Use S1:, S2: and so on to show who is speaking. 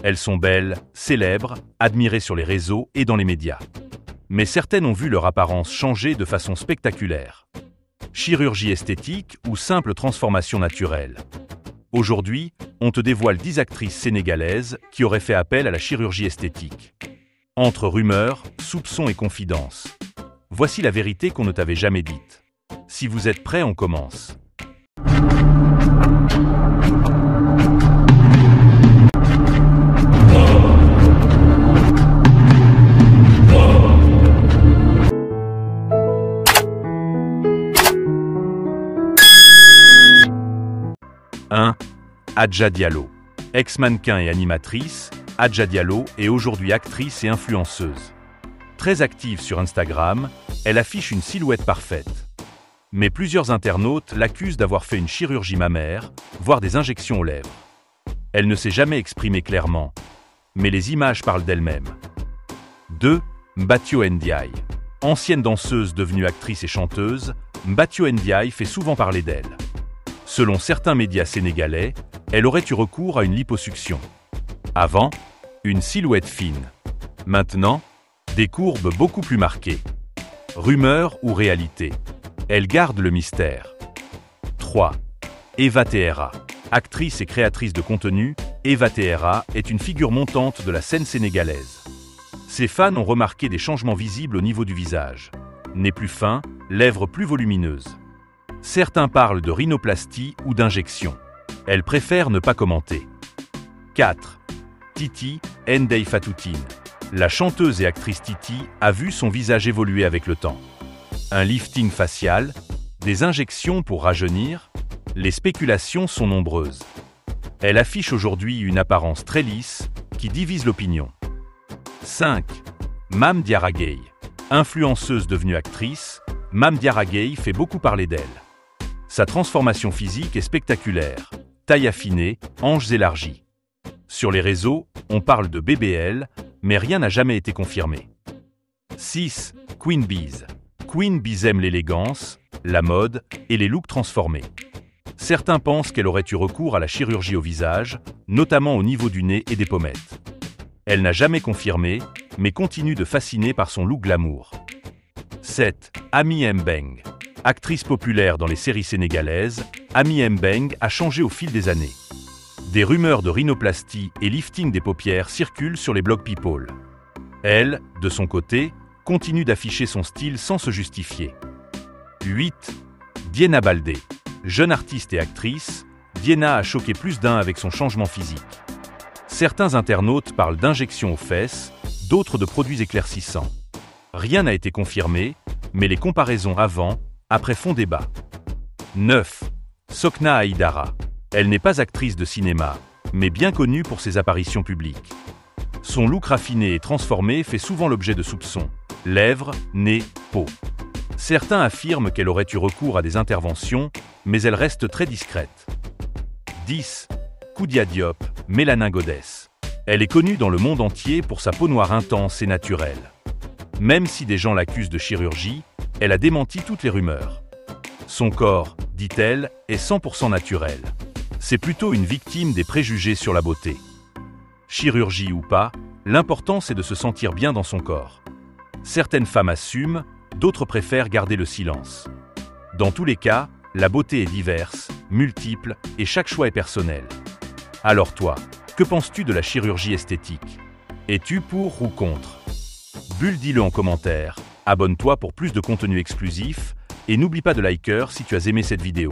S1: Elles sont belles, célèbres, admirées sur les réseaux et dans les médias. Mais certaines ont vu leur apparence changer de façon spectaculaire. Chirurgie esthétique ou simple transformation naturelle. Aujourd'hui, on te dévoile 10 actrices sénégalaises qui auraient fait appel à la chirurgie esthétique. Entre rumeurs, soupçons et confidences. Voici la vérité qu'on ne t'avait jamais dite. Si vous êtes prêts, on commence. Adja Diallo. Ex-mannequin et animatrice, Adja Diallo est aujourd'hui actrice et influenceuse. Très active sur Instagram, elle affiche une silhouette parfaite. Mais plusieurs internautes l'accusent d'avoir fait une chirurgie mammaire, voire des injections aux lèvres. Elle ne s'est jamais exprimée clairement, mais les images parlent d'elle-même. 2. Mbatio Ndiaye. Ancienne danseuse devenue actrice et chanteuse, Mbatio Ndiaye fait souvent parler d'elle. Selon certains médias sénégalais, elle aurait eu recours à une liposuction. Avant, une silhouette fine. Maintenant, des courbes beaucoup plus marquées. Rumeur ou réalité? Elle garde le mystère. 3. Eva Tehera. Actrice et créatrice de contenu, Eva Tehera est une figure montante de la scène sénégalaise. Ses fans ont remarqué des changements visibles au niveau du visage. Nez plus fin, lèvres plus volumineuses. Certains parlent de rhinoplastie ou d'injection. Elle préfère ne pas commenter. 4. Titi Ndeye Fatoutine. La chanteuse et actrice Titi a vu son visage évoluer avec le temps. Un lifting facial, des injections pour rajeunir, les spéculations sont nombreuses. Elle affiche aujourd'hui une apparence très lisse qui divise l'opinion. 5. Mame Diarra Gay. Influenceuse devenue actrice, Mame Diarra Gay fait beaucoup parler d'elle. Sa transformation physique est spectaculaire. Taille affinée, hanches élargies. Sur les réseaux, on parle de BBL, mais rien n'a jamais été confirmé. 6. Queen Biz. Queen Biz aime l'élégance, la mode et les looks transformés. Certains pensent qu'elle aurait eu recours à la chirurgie au visage, notamment au niveau du nez et des pommettes. Elle n'a jamais confirmé, mais continue de fasciner par son look glamour. 7. Ami Mbeng. Actrice populaire dans les séries sénégalaises, Ami Mbeng a changé au fil des années. Des rumeurs de rhinoplastie et lifting des paupières circulent sur les blogs People. Elle, de son côté, continue d'afficher son style sans se justifier. 8. Diena Baldé. Jeune artiste et actrice, Diena a choqué plus d'un avec son changement physique. Certains internautes parlent d'injections aux fesses, d'autres de produits éclaircissants. Rien n'a été confirmé, mais les comparaisons avant-après font débat. 9. Sokna Aïdara. Elle n'est pas actrice de cinéma, mais bien connue pour ses apparitions publiques. Son look raffiné et transformé fait souvent l'objet de soupçons. Lèvres, nez, peau. Certains affirment qu'elle aurait eu recours à des interventions, mais elle reste très discrète. 10. Koudia Diop, Melanin Goddess. Elle est connue dans le monde entier pour sa peau noire intense et naturelle. Même si des gens l'accusent de chirurgie, elle a démenti toutes les rumeurs. Son corps, dit-elle, est 100% naturel. C'est plutôt une victime des préjugés sur la beauté. Chirurgie ou pas, l'important c'est de se sentir bien dans son corps. Certaines femmes assument, d'autres préfèrent garder le silence. Dans tous les cas, la beauté est diverse, multiple et chaque choix est personnel. Alors toi, que penses-tu de la chirurgie esthétique? Es-tu pour ou contre? Bulle, dis-le en commentaire, abonne-toi pour plus de contenu exclusif et n'oublie pas de liker si tu as aimé cette vidéo.